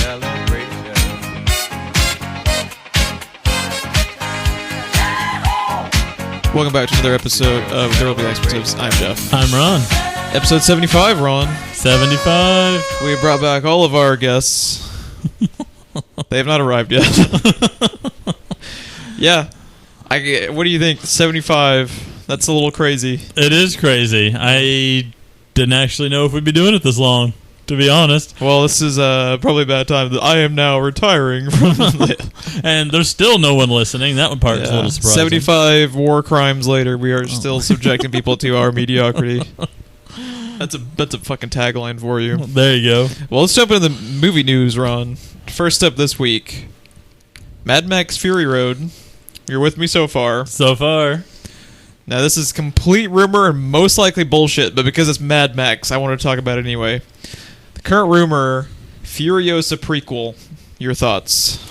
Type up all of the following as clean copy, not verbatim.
celebration. Welcome back to another episode of There Will Be Expletives. I'm Jeff. I'm Ron. Episode 75, Ron. 75. We brought back all of our guests. They have not arrived yet. Yeah. What do you think? 75. That's a little crazy. It is crazy. I didn't actually know if we'd be doing it this long, to be honest. Well, this is probably a bad time. I am now retiring from And there's still no one listening. That one part is a little surprising. 75 war crimes later, we are still subjecting people to our mediocrity. That's a fucking tagline for you. There you go. Well, let's jump into the movie news, Ron. First up this week, Mad Max Fury Road. You're with me so far. So far. Now, this is complete rumor and most likely bullshit, but because it's Mad Max, I want to talk about it anyway. The current rumor, Furiosa prequel. Your thoughts?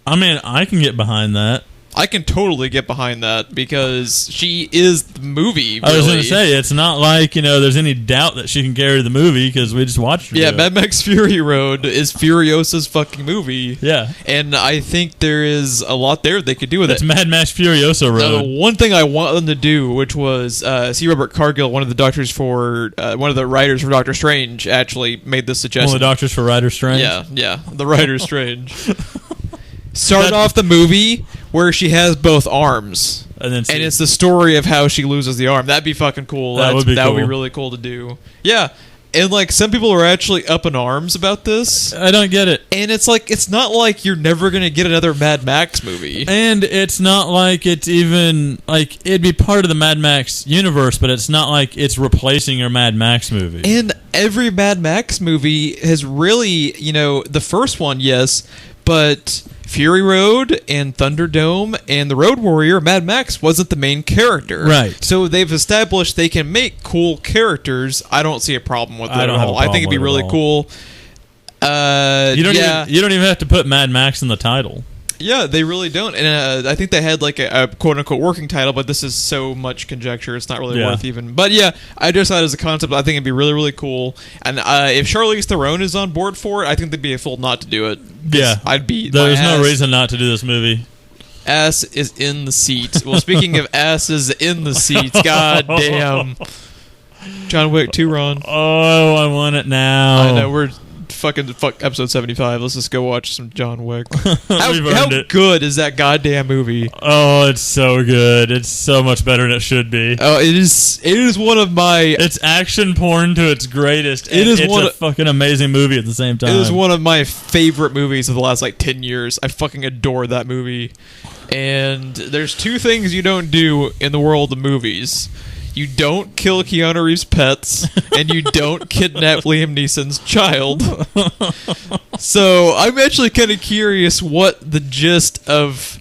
I mean, I can get behind that. I can totally get behind that because she is the movie, really. I was going to say, it's not like, there's any doubt that she can carry the movie because we just watched her. Yeah, Mad Max Fury Road is Furiosa's fucking movie. Yeah. And I think there is a lot there they could do with it's it. It's Mad Max Furiosa Road. One thing I want them to do, which was C. Robert Cargill, one of the writers for Doctor Strange, actually made this suggestion. One of the doctors for Writer Strange? Yeah, the Writer Strange. Start off the movie where she has both arms, and it's the story of how she loses the arm. That'd be fucking cool. That would be really cool to do. Yeah, and some people are actually up in arms about this. I don't get it. And it's not like you're never gonna get another Mad Max movie. And it's not like it's even it'd be part of the Mad Max universe, but it's not like it's replacing your Mad Max movie. And every Mad Max movie has really, the first one, yes, but Fury Road and Thunderdome and the Road Warrior, Mad Max wasn't the main character. Right. So they've established they can make cool characters. I don't see a problem with it at all. I think it'd be really cool. You don't even have to put Mad Max in the title. Yeah, they really don't. And I think they had a quote-unquote working title, but this is so much conjecture, it's not really worth even. But yeah, I just thought as a concept, I think it'd be really, really cool. And if Charlize Theron is on board for it, I think they'd be a fool not to do it. Yeah. There's no reason not to do this movie. Ass is in the seat. Well, speaking of asses in the seats, god damn. John Wick 2, Ron. Oh, I want it now. I know, we're... Fuck episode 75. Let's just go watch some John Wick. How good is that goddamn movie? Oh, it's so good. It's so much better than it should be. Oh, it is one of my... It's action porn to its greatest. It's a fucking amazing movie at the same time. It is one of my favorite movies of the last 10 years. I fucking adore that movie. And there's two things you don't do in the world of movies. You don't kill Keanu Reeves' pets, and you don't kidnap Liam Neeson's child. So I'm actually kind of curious what the gist of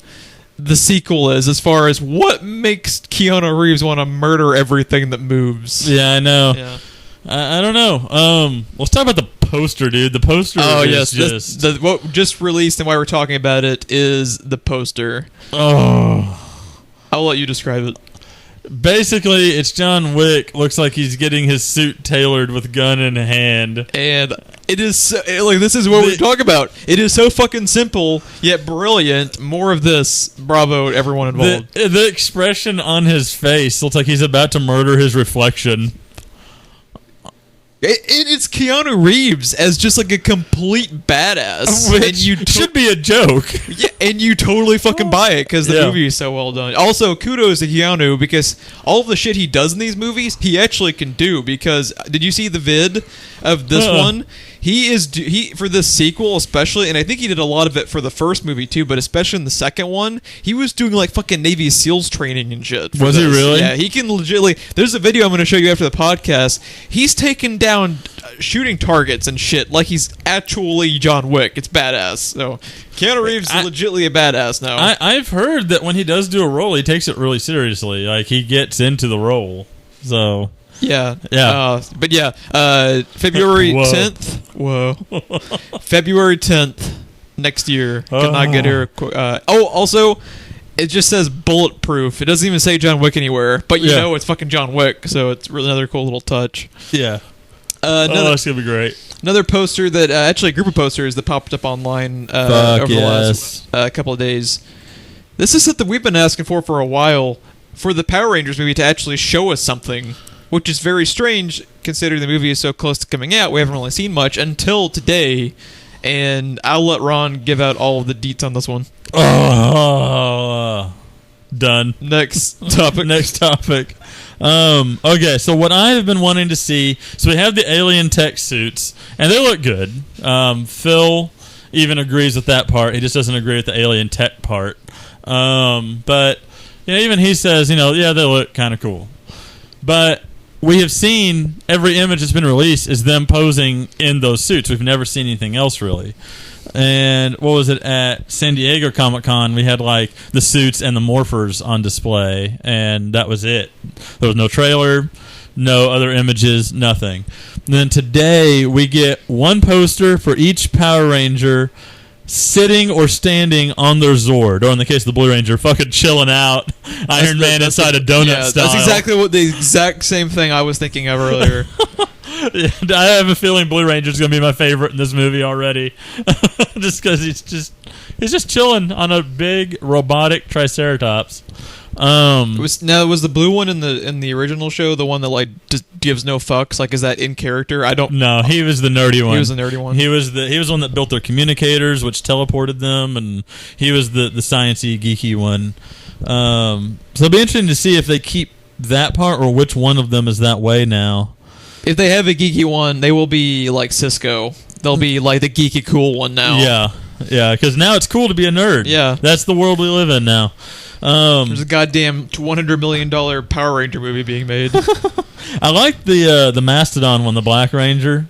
the sequel is, as far as what makes Keanu Reeves want to murder everything that moves. Yeah, I know. Yeah. I don't know. Let's talk about the poster, dude. The poster is what just released and why we're talking about it is the poster. Oh. I'll let you describe it. Basically, it's John Wick. Looks like he's getting his suit tailored with gun in hand. And it is so, this is what we talk about. It is so fucking simple, yet brilliant. More of this. Bravo to everyone involved. The expression on his face looks like he's about to murder his reflection. It's Keanu Reeves as just a complete badass. Which should be a joke. Yeah, and you totally fucking buy it because the movie is so well done. Also, kudos to Keanu because all of the shit he does in these movies, he actually can do. Because did you see the vid of this one? He for this sequel especially, and I think he did a lot of it for the first movie too, but especially in the second one, he was doing fucking Navy SEALs training and shit. Was he really? Yeah, he can legitimately. There's a video I'm going to show you after the podcast. He's taken down shooting targets and shit like he's actually John Wick. It's badass. So Keanu Reeves is legitimately a badass now. I've heard that when he does do a role, he takes it really seriously. He gets into the role. So... Yeah. But yeah, February 10th. Whoa. February 10th next year. Cannot get here. Also, it just says bulletproof. It doesn't even say John Wick anywhere, but you know it's fucking John Wick, so it's really another cool little touch. Yeah. That's gonna be great. Another poster that actually a group of posters that popped up online over the last couple of days. This is something we've been asking for a while, for the Power Rangers movie to actually show us something, which is very strange considering the movie is so close to coming out. We haven't really seen much until today, and I'll let Ron give out all of the deets on this one. Done. Next topic. Next topic. Okay, so what I have been wanting to see, so we have the alien tech suits, and they look good. Phil even agrees with that part. He just doesn't agree with the alien tech part. But even he says, yeah, they look kind of cool. But we have seen every image that's been released is them posing in those suits. We've never seen anything else really. And what was it at San Diego Comic-Con? We had like the suits and the morphers on display, and that was it. There was no trailer, no other images, nothing. And then today we get one poster for each Power Ranger sitting or standing on their Zord, or in the case of the Blue Ranger, fucking chilling out. Iron Man inside a donut style. That's exactly the exact same thing I was thinking of earlier. Yeah, I have a feeling Blue Ranger's going to be my favorite in this movie already. Just because he's just chilling on a big robotic Triceratops. Was the blue one in the original show the one that like just gives no fucks? Like, is that in character? I don't. No, he was the nerdy one. He was the nerdy one. He was the one that built their communicators, which teleported them, and he was the sciencey, geeky one. So it'll be interesting to see if they keep that part or which one of them is that way now. If they have a geeky one, they will be like Cisco. They'll be like the geeky cool one now. Yeah, because now it's cool to be a nerd. Yeah, that's the world we live in now. There's a goddamn $100 million Power Ranger movie being made. I like the Mastodon one, the Black Ranger,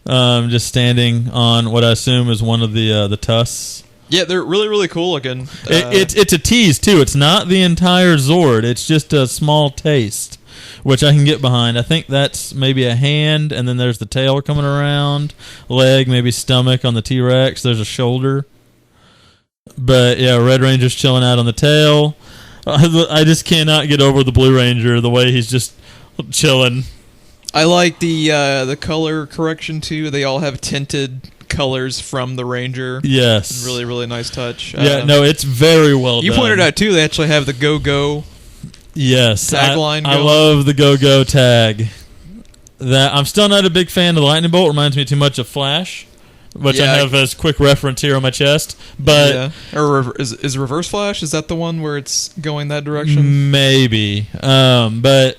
just standing on what I assume is one of the tusks. Yeah, they're really, really cool looking. It's a tease too. It's not the entire Zord. It's just a small taste, which I can get behind. I think that's maybe a hand, and then there's the tail coming around, leg, maybe stomach on the T-Rex. There's a shoulder. But yeah, Red Ranger's chilling out on the tail. I just cannot get over the Blue Ranger, the way he's just chilling. I like the color correction too. They all have tinted colors from the Ranger. Yes. Really, really nice touch. Yeah, no, it's very well done. You pointed out too, they actually have the Go-Go tagline. I love the Go-Go tag. I'm still not a big fan of the Lightning Bolt. Reminds me too much of Flash, which I have as quick reference here on my chest. But or is Reverse Flash? Is that the one where it's going that direction? Maybe. But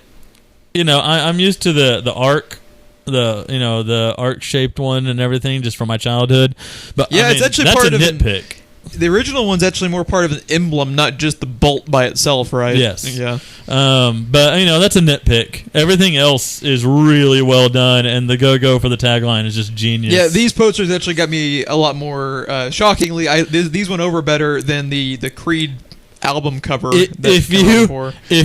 I'm used to the arc, the arc shaped one and everything, just from my childhood. But it's actually that's part a of nitpick. The original one's actually more part of an emblem, not just the bolt by itself, right? Yes. Yeah. But that's a nitpick. Everything else is really well done, and the Go-Go for the tagline is just genius. Yeah, these posters actually got me a lot more shockingly. These went over better than the Creed album cover. If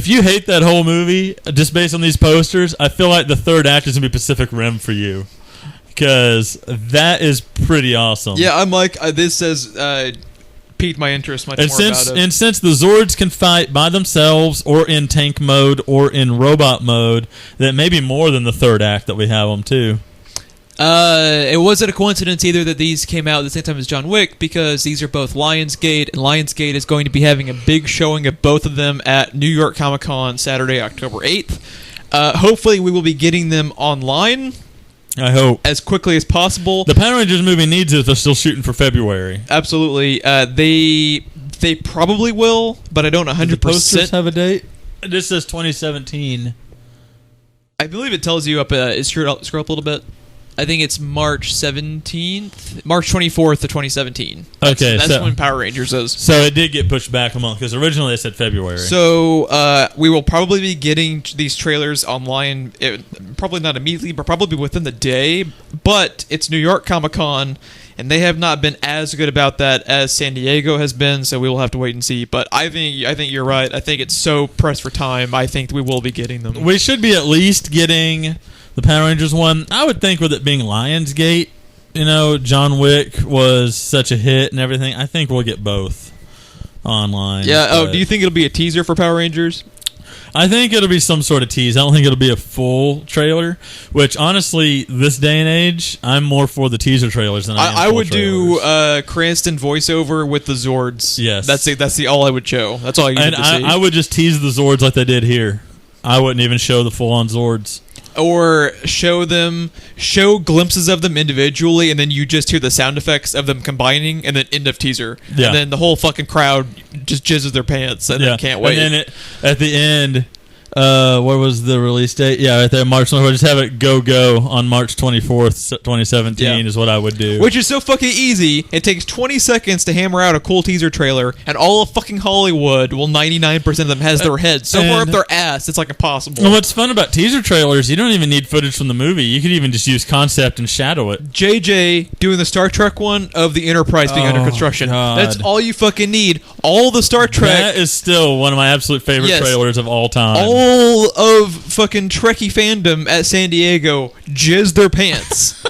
you hate that whole movie just based on these posters, I feel like the third act is gonna be Pacific Rim for you, because that is pretty awesome. Yeah, I'm like this says. Piqued my interest much more about it. And since the Zords can fight by themselves or in tank mode or in robot mode, that may be more than the third act that we have them too. It wasn't a coincidence either that these came out at the same time as John Wick, because these are both Lionsgate, and Lionsgate is going to be having a big showing of both of them at New York Comic Con Saturday, October 8th. Hopefully we will be getting them online. I hope. As quickly as possible. The Power Rangers movie needs it. They're still shooting for February. Absolutely. They probably will, but I don't 100%. The posters have a date? This says 2017. I believe it tells you up. Scroll up a little bit. I think it's March 17th, March 24th of 2017. That's when Power Rangers is. So it did get pushed back a month, because originally they said February. So we will probably be getting these trailers online, probably not immediately, but probably within the day. But it's New York Comic Con, and they have not been as good about that as San Diego has been. So we will have to wait and see. But I think you're right. I think it's so pressed for time. I think we will be getting them. We should be at least getting the Power Rangers one. I would think with it being Lionsgate, John Wick was such a hit and everything, I think we'll get both online. Yeah. Do you think it'll be a teaser for Power Rangers? I think it'll be some sort of tease. I don't think it'll be a full trailer, which honestly, this day and age, I'm more for the teaser trailers than I would trailers. do Cranston voiceover with the Zords. Yes. That's the all I would show. That's all I need to see. I would just tease the Zords like they did here. I wouldn't even show the full-on Zords. Or show glimpses of them individually, and then you just hear the sound effects of them combining, and then end of teaser. Yeah. And then the whole fucking crowd just jizzes their pants, and then can't wait. And then at the end, what was the release date? Yeah, right there, March 24th. Just have it go on March 24th, 2017 is what I would do. Which is so fucking easy. It takes 20 seconds to hammer out a cool teaser trailer, and all of fucking Hollywood, 99% of them has their head so far up their ass, it's like impossible. And what's fun about teaser trailers, you don't even need footage from the movie. You could even just use concept and shadow it. JJ doing the Star Trek one of the Enterprise being under construction. God. That's all you fucking need. All the Star Trek... That is still one of my absolute favorite trailers of all time. All of fucking Trekkie fandom at San Diego jizz their pants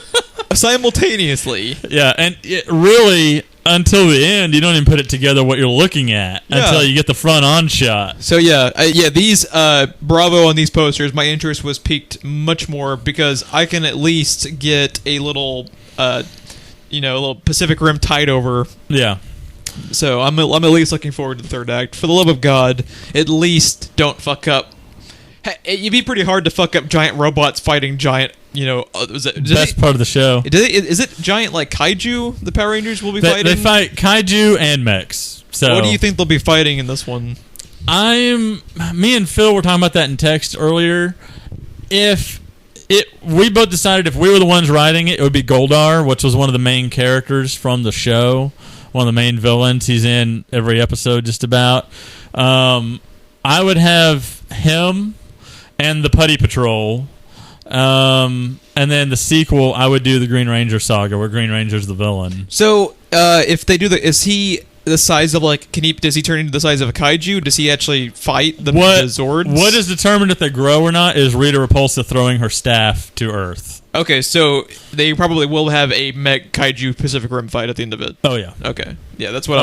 simultaneously. Yeah, and it really, until the end, you don't even put it together what you're looking at until you get the front-on shot. So these bravo on these posters. My interest was piqued much more because I can at least get a little, a little Pacific Rim tide over. Yeah. So I'm at least looking forward to the third act. For the love of God, at least don't fuck up. Hey, it'd be pretty hard to fuck up giant robots fighting giant. Best part of the show. Is it giant like kaiju? The Power Rangers will be fighting. They fight kaiju and mechs. So what do you think they'll be fighting in this one? Me and Phil were talking about that in text earlier. We both decided if we were the ones writing it, it would be Goldar, which was one of the main characters from the show. One of the main villains. He's in every episode just about. I would have him and the Putty Patrol. And then the sequel, I would do the Green Ranger saga, where Green Ranger's the villain. So, if they do is he the size of does he turn into the size of a kaiju? Does he actually fight the Zords? What is determined if they grow or not is Rita Repulsa throwing her staff to Earth. Okay, so they probably will have a mech kaiju Pacific Rim fight at the end of it. Oh, yeah. Okay. Yeah, that's what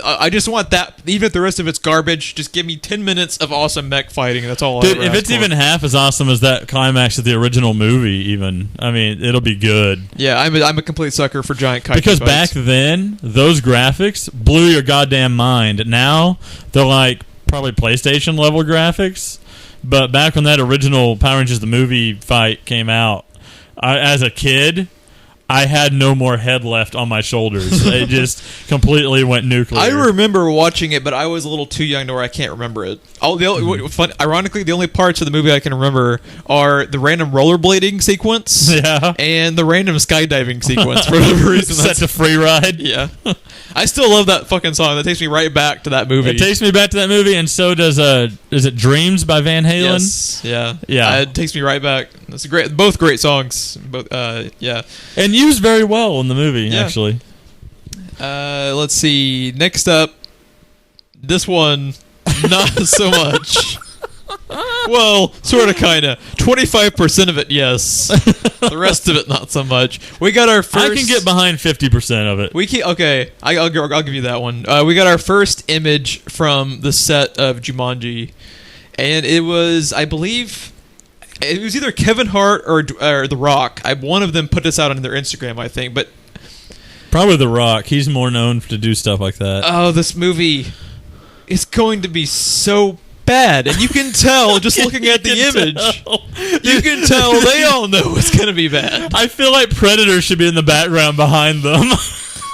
I just want that. Even if the rest of it's garbage, just give me 10 minutes of awesome mech fighting. That's all Dude, if it's even half as awesome as that climax of the original movie, it'll be good. Yeah, I'm a complete sucker for giant kaiju because fights. Back then, those graphics blew your goddamn mind. Now, they're like probably PlayStation level graphics. But back when that original Power Rangers the movie fight came out, as a kid, I had no more head left on my shoulders. It just completely went nuclear. I remember watching it, but I was a little too young to where I can't remember it. Ironically, the only parts of the movie I can remember are the random rollerblading sequence and the random skydiving sequence for whatever reason. Such a free ride. Yeah. I still love that fucking song. That takes me right back to that movie. It takes me back to that movie, and so does is it Dreams by Van Halen? Yes. Yeah. It takes me right back. That's both great songs. Both. And used very well in the movie, actually. Let's see. Next up, this one, not so much. Well, sort of, kind of. 25% of it, yes. The rest of it, not so much. We got our first... I can get behind 50% of it. Okay, I'll give you that one. We got our first image from the set of Jumanji, and it was, I believe... It was either Kevin Hart or The Rock. One of them put this out on their Instagram, I think, but... Probably The Rock. He's more known to do stuff like that. Oh, this movie is going to be so bad, and you can tell just looking at the image. You can tell they all know it's going to be bad. I feel like Predator should be in the background behind them.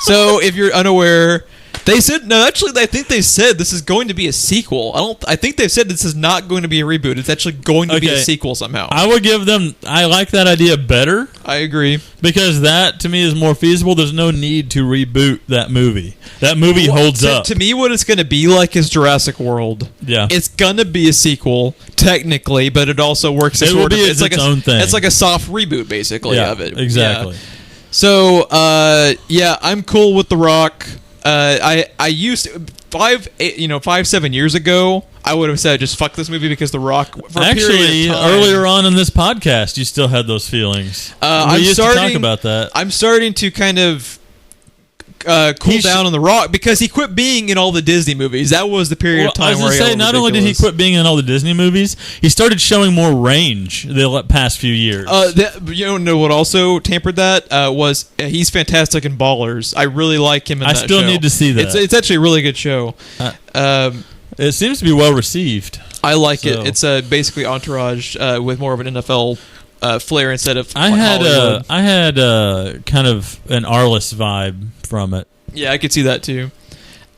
So, if you're unaware... They said no. Actually, I think they said this is going to be a sequel. I think they've said this is not going to be a reboot. It's actually going to be a sequel somehow. I would give them. I like that idea better. I agree because that to me is more feasible. There's no need to reboot that movie. That movie holds up. To me, what it's going to be like is Jurassic World. Yeah, it's going to be a sequel technically, but it also works as sort of its own thing. It's like a soft reboot basically of it. Exactly. Yeah. So I'm cool with The Rock. I used 5-7 years ago, I would have said just fuck this movie because The Rock. For Actually, earlier on in this podcast, you still had those feelings. We used to talk about that. I'm starting to kind of cool down on The Rock because he quit being in all the Disney movies. That was the period of time where he not only did he quit being in all the Disney movies, he started showing more range the past few years. You don't know what also tampered that was he's fantastic in Ballers. I really like him in that show. I still need to see that. It's actually a really good show. It seems to be well received. I like it. It's basically Entourage with more of an NFL flair instead of I had kind of an Arliss vibe from it. Yeah, I could see that too.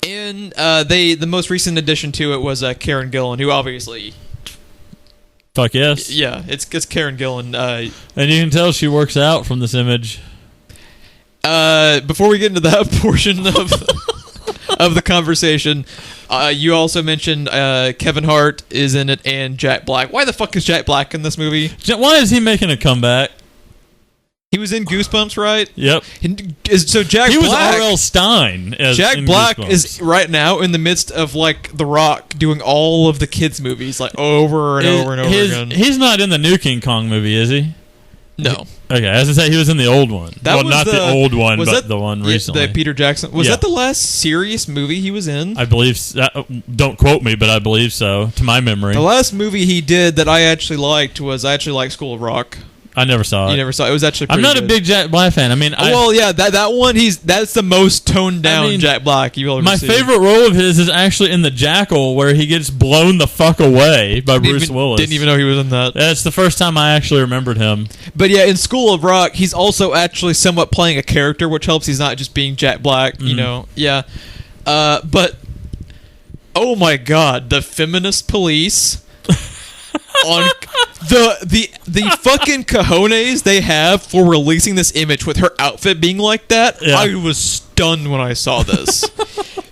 And the most recent addition to it was Karen Gillan, who obviously fuck yes. Yeah, it's Karen Gillan. And you can tell she works out from this image. Before we get into that portion of the conversation, you also mentioned Kevin Hart is in it and Jack Black. Why the fuck is Jack Black in this movie? Why is he making a comeback? He was in Goosebumps, right? Yep. So Jack Black... He was Black, R.L. Stein Jack Black Goosebumps. is right now in the midst of, like, The Rock doing all of the kids' movies, like, over and over and over again. He's not in the new King Kong movie, is he? No. Okay, as I say, he was in the old one. Not the old one, but the one recently. The Peter Jackson. Was that the last serious movie he was in? I believe... don't quote me, but I believe so, to my memory. The last movie he did that I actually liked was... I actually liked School of Rock. I never saw it. You never saw it? It was actually pretty I'm not good. a big Jack Black fan. I mean... that one, that's the most toned down Jack Black you've ever seen. My favorite role of his is actually in The Jackal, where he gets blown the fuck away by Bruce Willis. Didn't even know he was in that. That's the first time I actually remembered him. But yeah, in School of Rock, he's also actually somewhat playing a character, which helps. He's not just being Jack Black, you know. Yeah. But, oh my god, the feminist police... on the fucking cojones they have for releasing this image with her outfit being like that, I was stunned when I saw this.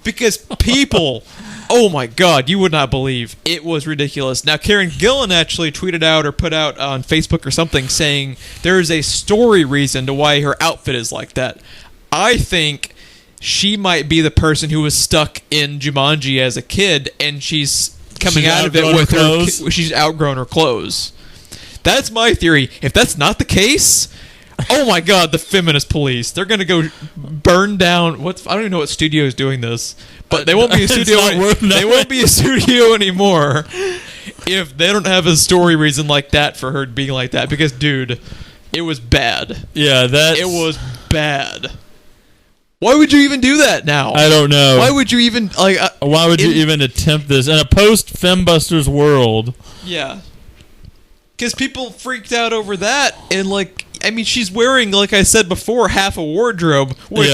Because people, oh my god, you would not believe, it was ridiculous. Now, Karen Gillan actually tweeted out or put out on Facebook or something saying there is a story reason to why her outfit is like that. I think she might be the person who was stuck in Jumanji as a kid, and she's coming out of it with her. She's outgrown her clothes. That's my theory. If that's not the case, oh my god, the feminist police. They're going to go burn down. I don't even know what studio is doing this, but they won't be a studio. They won't be a studio anymore if they don't have a story reason like that for her being like that. Because, dude, it was bad. Yeah, it was bad. Why would you even do that now? I don't know. Why would you even why would you even attempt this in a post-Fembusters world? Yeah, because people freaked out over that, and she's wearing, like I said before, half a wardrobe, which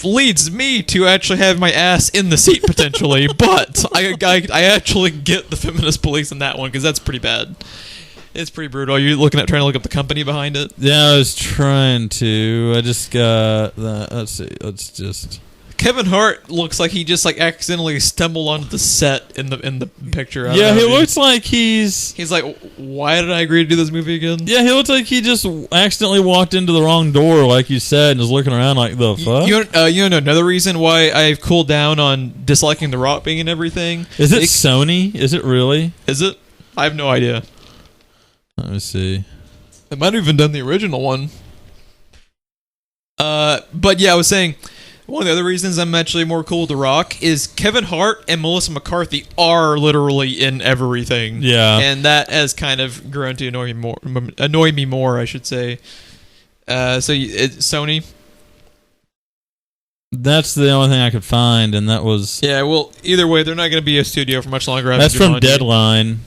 leads me to actually have my ass in the seat potentially. But I actually get the feminist police in that one because that's pretty bad. It's pretty brutal. Are you trying to look up the company behind it? Yeah, I was trying to. I just got that. Let's see. Let's just... Kevin Hart looks like he just accidentally stumbled onto the set in the picture. Yeah, he looks like he's like, why did I agree to do this movie again? Yeah, he looks like he just accidentally walked into the wrong door, like you said, and is looking around like, the fuck? You know another reason why I've cooled down on disliking The Rock being in everything? Is it Sony? Is it really? Is it? I have no idea. Let me see. They might have even done the original one. But yeah, I was saying, one of the other reasons I'm actually more cool with The Rock is Kevin Hart and Melissa McCarthy are literally in everything. Yeah. And that has kind of grown to annoy me more, I should say. Sony? That's the only thing I could find, and that was... Yeah, well, either way, they're not going to be a studio for much longer. That's from Deadline.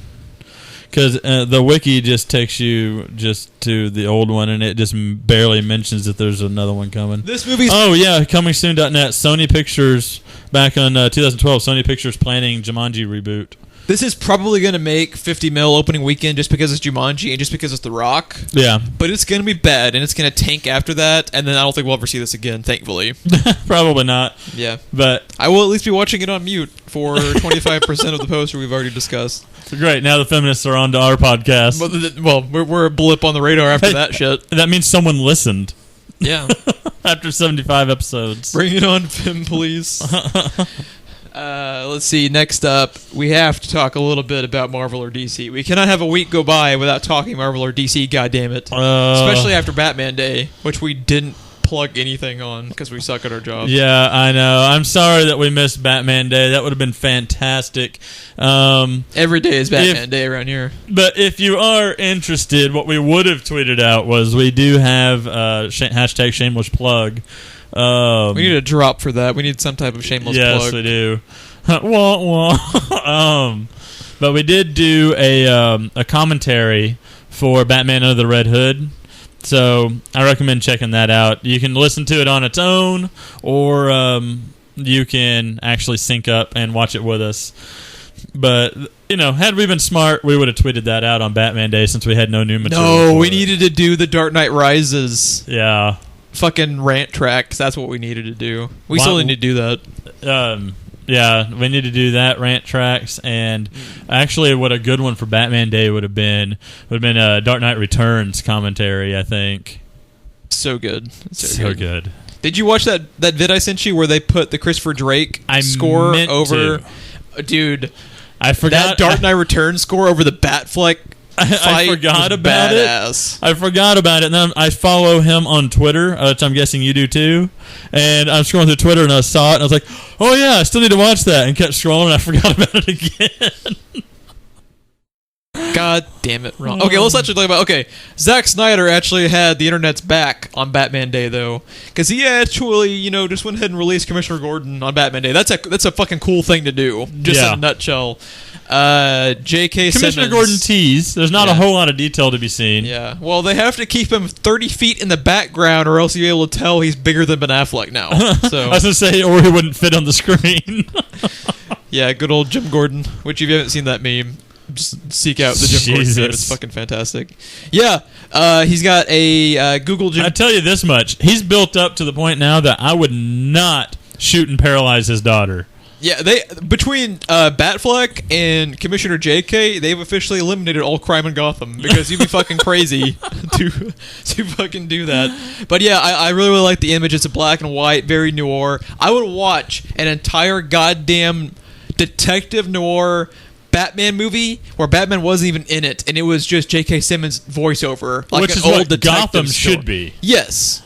Because the wiki just takes you just to the old one, and it just barely mentions that there's another one coming. This movie's... Oh, yeah, comingsoon.net. Sony Pictures, back on 2012, Sony Pictures planning Jumanji reboot. This is probably going to make $50 million opening weekend just because it's Jumanji and just because it's The Rock. Yeah. But it's going to be bad, and it's going to tank after that, and then I don't think we'll ever see this again, thankfully. Probably not. Yeah. But I will at least be watching it on mute for 25% of the poster we've already discussed. Great, now the feminists are on to our podcast. Well, we're a blip on the radar after that shit. That means someone listened. Yeah. After 75 episodes. Bring it on, Fem, please. Let's see. Next up, we have to talk a little bit about Marvel or DC. We cannot have a week go by without talking Marvel or DC. Goddammit. Especially after Batman Day, which we didn't plug anything on because we suck at our job. Yeah, I know. I'm sorry that we missed Batman Day. That would have been fantastic. Every day is Batman Day around here. But if you are interested, what we would have tweeted out was we do have hashtag shameless plug. We need a drop for that. We need some type of shameless plug. Yes, we do. Wah, wah. But we did do a commentary for Batman Under the Red Hood. So I recommend checking that out. You can listen to it on its own, or you can actually sync up and watch it with us. But, had we been smart, we would have tweeted that out on Batman Day since we had no new material. No, we needed to do the Dark Knight Rises. Yeah. Fucking rant track, 'cause that's what we needed to do. We still need to do that. Yeah, we need to do that, rant tracks, and actually what a good one for Batman Day would have been Dark Knight Returns commentary, I think. So good. So good. Did you watch that vid I sent you where they put the Christopher Drake score over... Dude, I forgot... That Dark Knight Returns score over the Batfleck I forgot about badass. it. I forgot about it. And then I follow him on Twitter, which I'm guessing you do too. And I'm scrolling through Twitter and I saw it and I was like, oh yeah, I still need to watch that. And kept scrolling and I forgot about it again. God damn it, Ron. Okay, let's actually talk about... Okay, Zack Snyder actually had the internet's back on Batman Day, though. Because he actually, just went ahead and released Commissioner Gordon on Batman Day. That's a fucking cool thing to do. Just in a nutshell. J.K. Commissioner Simmons. Gordon tease. There's not a whole lot of detail to be seen. Yeah. Well, they have to keep him 30 feet in the background or else you'll be able to tell he's bigger than Ben Affleck now. So. I was going to say, or he wouldn't fit on the screen. Yeah, good old Jim Gordon, which if you haven't seen that meme... Just seek out the Jim Gordon meme. It's fucking fantastic. Yeah, he's got a Google Jim... I tell you this much. He's built up to the point now that I would not shoot and paralyze his daughter. Yeah, between Batfleck and Commissioner JK, they've officially eliminated all crime in Gotham because you'd be fucking crazy to fucking do that. But yeah, I really, really like the image. It's a black and white, very noir. I would watch an entire goddamn detective noir Batman movie where Batman wasn't even in it, and it was just J.K. Simmons' voiceover, like which an is old what detective Gotham story. should be. Yes.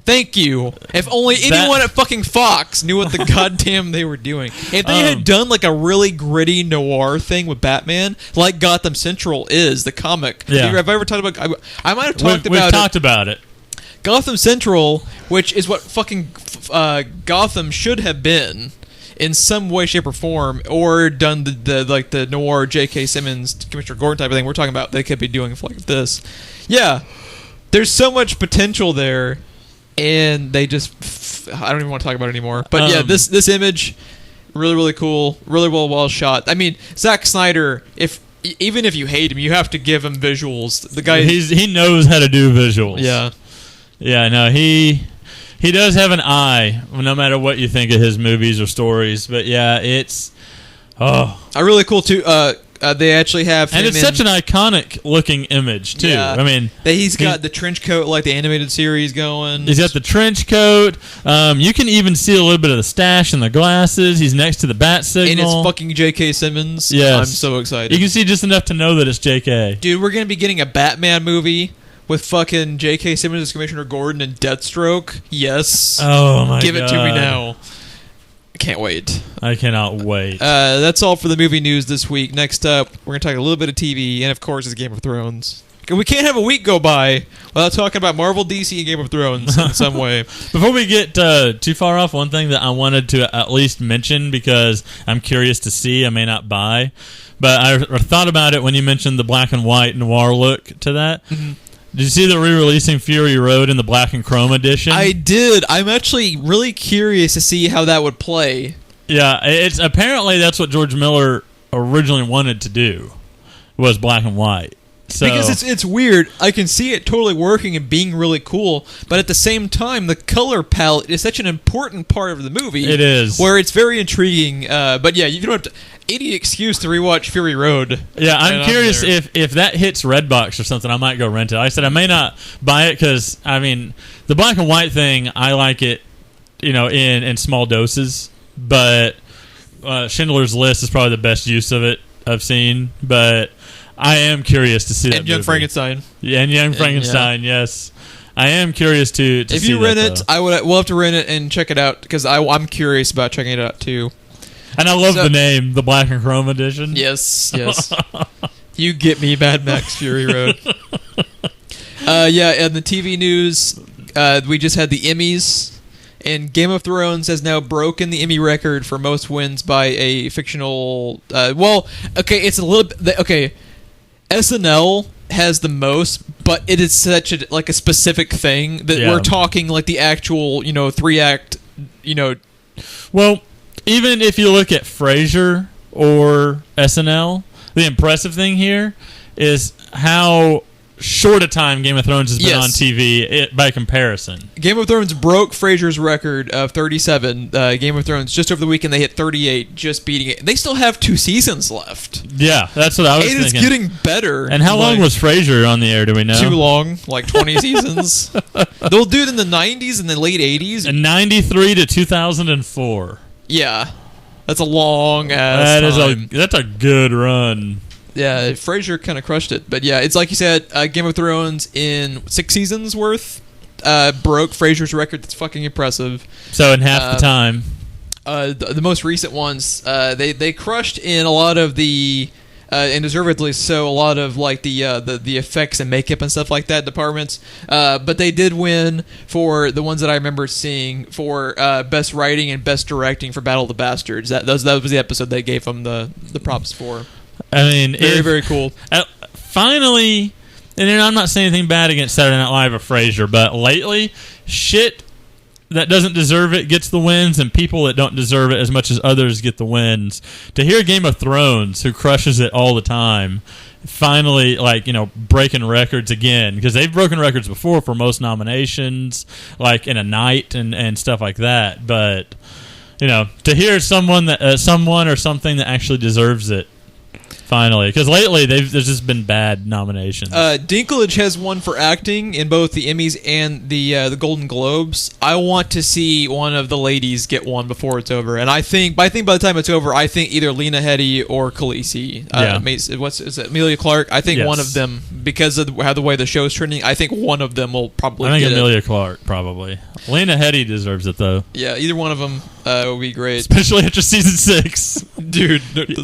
Thank you. If only anyone at fucking Fox knew what the goddamn they were doing. If they had done like a really gritty noir thing with Batman, like Gotham Central is the comic. Yeah. Have I ever talked about? I might have talked We've talked about it. Gotham Central, which is what fucking Gotham should have been. In some way, shape, or form, or done the noir J.K. Simmons Commissioner Gordon type of thing we're talking about, they could be doing like this. Yeah, there's so much potential there, and they just I don't even want to talk about it anymore. But yeah, this image really, really cool, really well shot. I mean, Zack Snyder, even if you hate him, you have to give him visuals. The guy he knows how to do visuals. Yeah. No, he does have an eye, no matter what you think of his movies or stories. But yeah, it's a really cool too. They actually have him, and it's such an iconic looking image too. Yeah. I mean, he's got the trench coat like the animated series going. He's got the trench coat. You can even see a little bit of the stash and the glasses. He's next to the bat signal, and it's fucking J.K. Simmons. Yes. I'm so excited. You can see just enough to know that it's J.K. Dude, we're gonna be getting a Batman movie with fucking J.K. Simmons as Commissioner Gordon and Deathstroke. Yes. Oh, my God. Give it to me now. I can't wait. I cannot wait. That's all for the movie news this week. Next up, we're going to talk a little bit of TV, and of course, it's Game of Thrones. We can't have a week go by without talking about Marvel, DC, and Game of Thrones in some way. Before we get too far off, one thing that I wanted to at least mention because I'm curious to see, I may not buy, but I thought about it when you mentioned the black and white noir look to that. Mm-hmm. Did you see the re-releasing Fury Road in the black and chrome edition? I did. I'm actually really curious to see how that would play. Yeah, it's apparently that's what George Miller originally wanted to do, was black and white. So, because it's weird. I can see it totally working and being really cool, but at the same time, the color palette is such an important part of the movie. It is. Where it's very intriguing. But yeah, you don't have any excuse to rewatch Fury Road. Yeah, I'm curious if that hits Redbox or something, I might go rent it. I said I may not buy it because, I mean, the black and white thing, I like it, in small doses, but Schindler's List is probably the best use of it I've seen, but I am curious to see that and Young movie. Frankenstein. Yeah, and Young Frankenstein, yes. I am curious to if see you rent that, it, we'll have to rent it and check it out because I'm curious about checking it out too. And I love the name, the Black and Chrome edition. Yes. You get me, Mad Max Fury Road. And the TV news, we just had the Emmys, and Game of Thrones has now broken the Emmy record for most wins by a fictional. It's a little bit. Okay, SNL has the most, but it is such a specific thing that we're talking like the actual 3-act. Well, even if you look at Frasier or SNL, the impressive thing here is how short a time Game of Thrones has been on TV by comparison. Game of Thrones broke Frasier's record of 37. Game of Thrones, just over the weekend, they hit 38, just beating it. They still have 2 seasons left. Yeah, that's what I was thinking. It is getting better. And how long was Frasier on the air, do we know? Too long, like 20 seasons. They'll do it in the 90s and the late 80s. And 93 to 2004. Yeah. That's a long-ass time. That's a good run. Yeah, Frasier kind of crushed it. But yeah, it's like you said, Game of Thrones in 6 seasons worth broke Frasier's record. That's fucking impressive. So in half the time. The most recent ones, they crushed in a lot of the, and deservedly so, a lot of like the effects and makeup and stuff like that departments. But they did win for the ones that I remember seeing for best writing and best directing for Battle of the Bastards. That was the episode they gave them the props for. I mean, very cool. Finally, and I'm not saying anything bad against Saturday Night Live or Frasier, but lately, shit that doesn't deserve it gets the wins, and people that don't deserve it as much as others get the wins. To hear Game of Thrones, who crushes it all the time, finally, breaking records again, because they've broken records before for most nominations, like in a night and stuff like that. But to hear someone or something that actually deserves it. Finally, because lately there's just been bad nominations. Dinklage has won for acting in both the Emmys and the Golden Globes. I want to see one of the ladies get one before it's over, and I think by the time it's over, I think either Lena Headey or Khaleesi. Is it Emilia Clarke? I think one of them, because of how the way the show's trending. I think one of them will probably. I think Emilia Clarke probably. Lena Headey deserves it though. Yeah, either one of them would be great, especially after season 6, dude.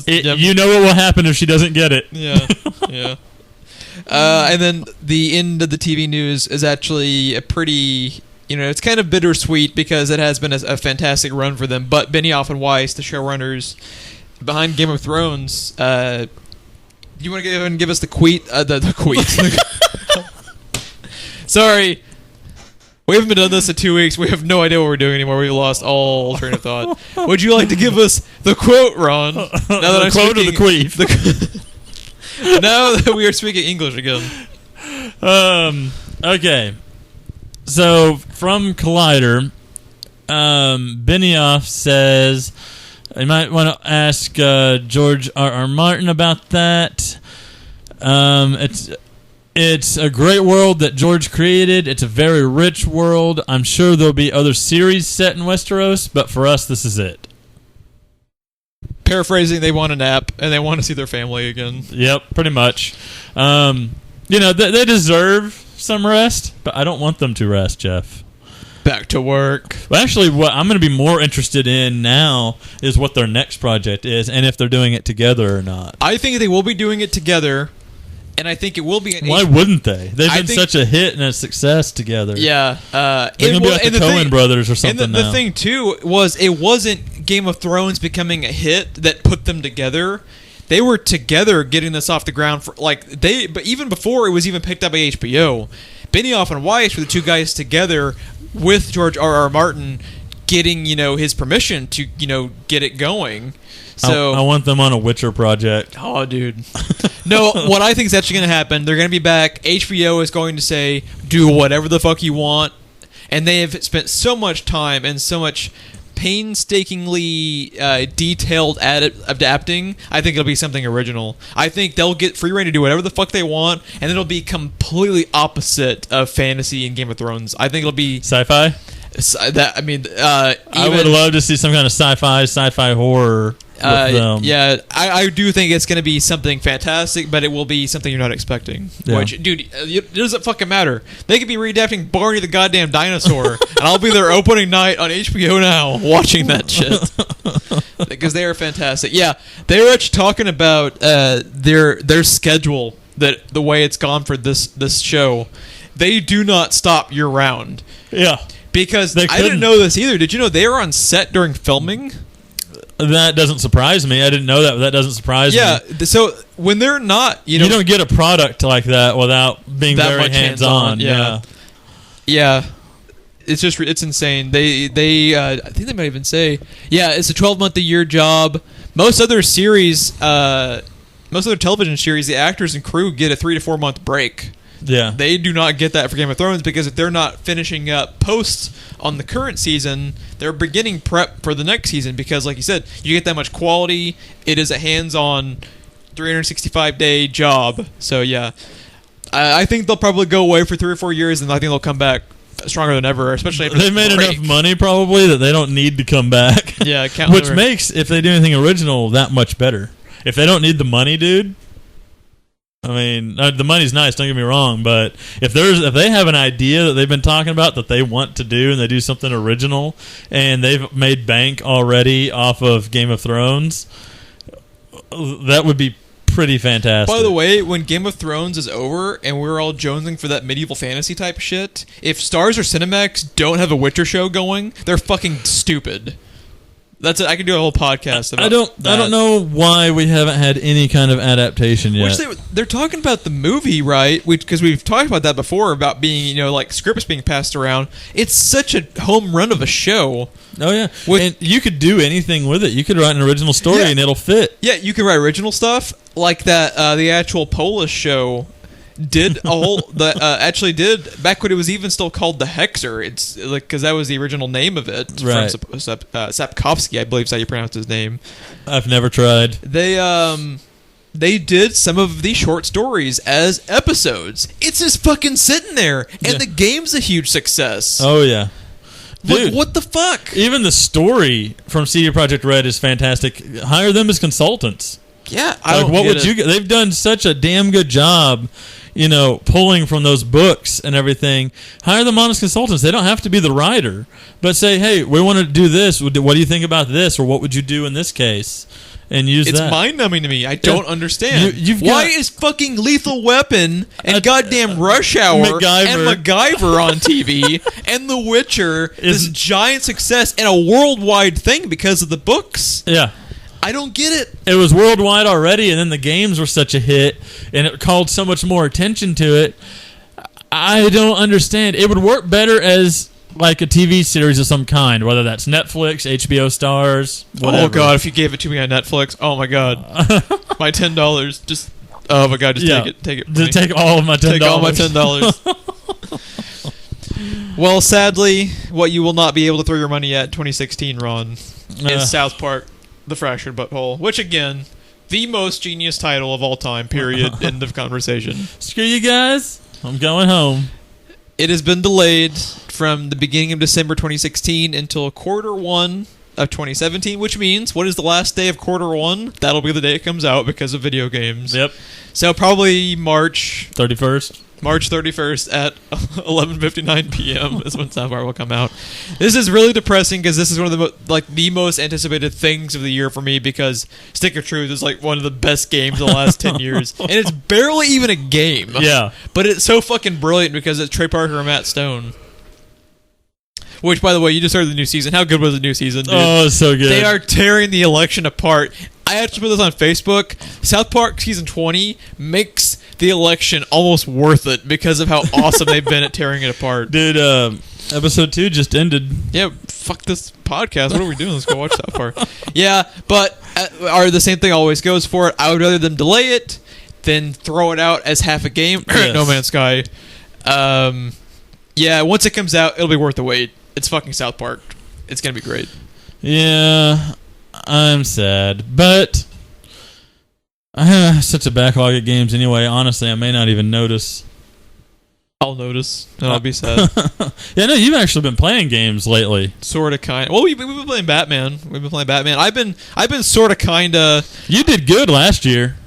You know what will happen if she doesn't get it. Yeah. And then the end of the TV news is actually a pretty, it's kind of bittersweet because it has been a fantastic run for them. But Benioff and Weiss, the showrunners behind Game of Thrones, you want to go ahead and give us the tweet? The tweet. Sorry. We haven't been done this in 2 weeks. We have no idea what we're doing anymore. We've lost all train of thought. Would you like to give us the quote, Ron? Now that the quote or the queef? Now that we are speaking English again. Okay. So, from Collider, Benioff says, you might want to ask George R.R. Martin about that. It's a great world that George created. It's a very rich world. I'm sure there'll be other series set in Westeros, but for us, this is it. Paraphrasing, they want a nap, and they want to see their family again. Yep, pretty much. They deserve some rest, but I don't want them to rest, Jeff. Back to work. Well, actually, what I'm going to be more interested in now is what their next project is, and if they're doing it together or not. I think they will be doing it together. And I think it will be. Why wouldn't they? They've been such a hit and a success together. Yeah, they're going to be like the Coen brothers or something. And the thing too was, it wasn't Game of Thrones becoming a hit that put them together. They were together getting this off the ground for but even before it was even picked up by HBO. Benioff and Weiss were the two guys together with George R.R. Martin, getting his permission to get it going. So I want them on a Witcher project. Oh, dude. No, what I think is actually going to happen, they're going to be back. HBO is going to say, do whatever the fuck you want. And they have spent so much time and so much painstakingly detailed adapting. I think it'll be something original. I think they'll get free reign to do whatever the fuck they want, and it'll be completely opposite of fantasy and Game of Thrones. I think it'll be sci-fi. I would love to see some kind of sci-fi horror. Yeah, I do think it's going to be something fantastic, but it will be something you're not expecting. Yeah. Which, dude, it doesn't fucking matter. They could be readapting Barney the goddamn dinosaur, and I'll be there opening night on HBO Now watching that shit. Because they are fantastic. Yeah, they were actually talking about their schedule, that the way it's gone for this show. They do not stop year round. Yeah. Because I didn't know this either. Did you know they were on set during filming? That doesn't surprise me. I didn't know that, but that doesn't surprise me. Yeah, so when they're not, you don't get a product like that without being that very hands-on. Yeah. It's insane. They I think they might even say, it's a 12-month-a-year job. Most other television series, the actors and crew get a 3 to 4 month break. Yeah. They do not get that for Game of Thrones, because if they're not finishing up posts on the current season, they're beginning prep for the next season, because like you said, you get that much quality. It is a hands-on 365-day job. So yeah, I think they'll probably go away for 3 or 4 years, and I think they'll come back stronger than ever, especially after they've made enough money probably that they don't need to come back. Yeah, which makes, if they do anything original, that much better. If they don't need the money, dude, I mean, the money's nice, don't get me wrong, but if they have an idea that they've been talking about that they want to do, and they do something original, and they've made bank already off of Game of Thrones, that would be pretty fantastic. By the way, when Game of Thrones is over and we're all jonesing for that medieval fantasy type shit, if Starz or Cinemax don't have a Witcher show going, they're fucking stupid. That's it. I can do a whole podcast about that. I don't know why we haven't had any kind of adaptation yet. Which they're talking about the movie, right? Because we've talked about that before, about being, like scripts being passed around. It's such a home run of a show. Oh yeah, and you could do anything with it. You could write an original story and it'll fit. Yeah, you can write original stuff like that. The actual Polish show did a whole actually did back when it was even still called the Hexer. It's like, because that was the original name of it, right? From Sapkowski, I believe is how you pronounce his name. I've never tried. They did some of these short stories as episodes. It's just fucking sitting there, and the game's a huge success. Oh yeah. Dude, like, what the fuck? Even the story from CD Projekt Red is fantastic. Hire them as consultants. Yeah, They've done such a damn good job, pulling from those books and everything. Hire them on as consultants. They don't have to be the writer, but say, hey, we want to do this. What do you think about this, or what would you do in this case? And use that. It's mind-numbing to me. I don't understand. Why is fucking Lethal Weapon and goddamn Rush Hour and MacGyver on TV and The Witcher this giant success and a worldwide thing because of the books? Yeah. I don't get it. It was worldwide already, and then the games were such a hit, and it called so much more attention to it. I don't understand. It would work better as like a TV series of some kind, whether that's Netflix, HBO Stars, whatever. Oh god, if you gave it to me on Netflix, oh my god, my $10, just oh my god, just take it. Take all of my $10. Take all my $10. Well, sadly, what you will not be able to throw your money at 2016, Ron, is South Park: The Fractured Butthole, which again, the most genius title of all time. Period. End of conversation. Screw you guys. I'm going home. It has been delayed from the beginning of December 2016 until Q1 of 2017, which means, what is the last day of Q1? That'll be the day it comes out because of video games. Yep. So probably March 31st. March 31st at 11:59 p.m. is when South Park will come out. This is really depressing because this is one of the most anticipated things of the year for me, because Stick of Truth is like one of the best games of the last 10 years. And it's barely even a game. Yeah. But it's so fucking brilliant because it's Trey Parker and Matt Stone. Which, by the way, you just heard the new season. How good was the new season, dude? Oh, it's so good. They are tearing the election apart. I actually put this on Facebook. South Park Season 20 makes the election almost worth it because of how awesome they've been at tearing it apart. Dude, episode 2 just ended. Yeah, fuck this podcast. What are we doing? Let's go watch South Park. Yeah, but the same thing always goes for it. I would rather them delay it than throw it out as half a game. Yes. No Man's Sky. Yeah, once it comes out, it'll be worth the wait. It's fucking South Park. It's going to be great. Yeah, I'm sad. But I have such a backlog of games anyway. Honestly, I may not even notice. I'll notice and I'll be sad. Yeah, no, you've actually been playing games lately. Sort of, kind. Well, we've been playing Batman. I've been sort of, kind of. You did good last year.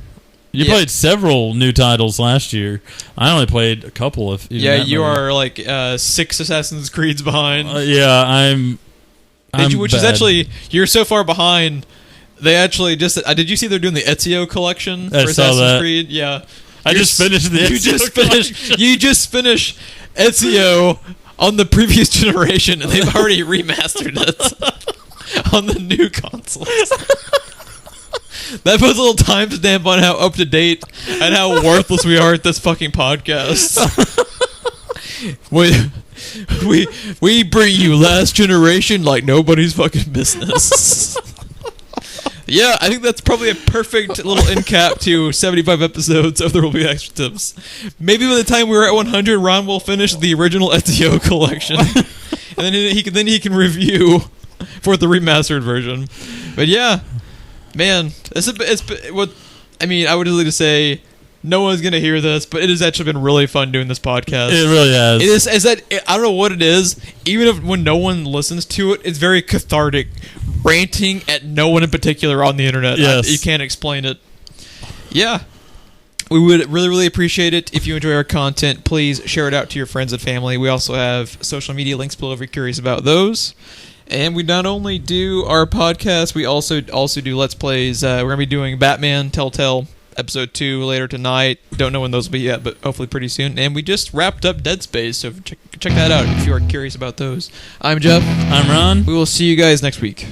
You Yeah. played several new titles last year. I only played a couple. Of Yeah, you are like 6 Assassin's Creeds behind. Yeah, I'm which bad. is actually, you're so far behind. They actually just did you see they're doing the Ezio collection for I saw Assassin's that. Creed? Yeah. I just finished the Ezio You just finished Ezio on the previous generation, and they've already remastered it on the new consoles. That puts a little timestamp on how up to date and how worthless we are at this fucking podcast. We bring you last generation like nobody's fucking business. Yeah, I think that's probably a perfect little end cap to 75 episodes of There Will Be Extra Tips. Maybe by the time we're at 100, Ron will finish the original Ezio collection, and then he can review for the remastered version. But yeah, man, I would really just say no one's gonna hear this, but it has actually been really fun doing this podcast. It really has. It is that I don't know what it is. Even if when no one listens to it, it's very cathartic. Ranting at no one in particular on the internet. Yes. You can't explain it. Yeah. We would really, really appreciate it if you enjoy our content. Please share it out to your friends and family. We also have social media links below if you're curious about those. And we not only do our podcast, we also do Let's Plays. We're going to be doing Batman Telltale Episode 2 later tonight. Don't know when those will be yet, but hopefully pretty soon. And we just wrapped up Dead Space, so check that out if you are curious about those. I'm Jeff. I'm Ron. We will see you guys next week.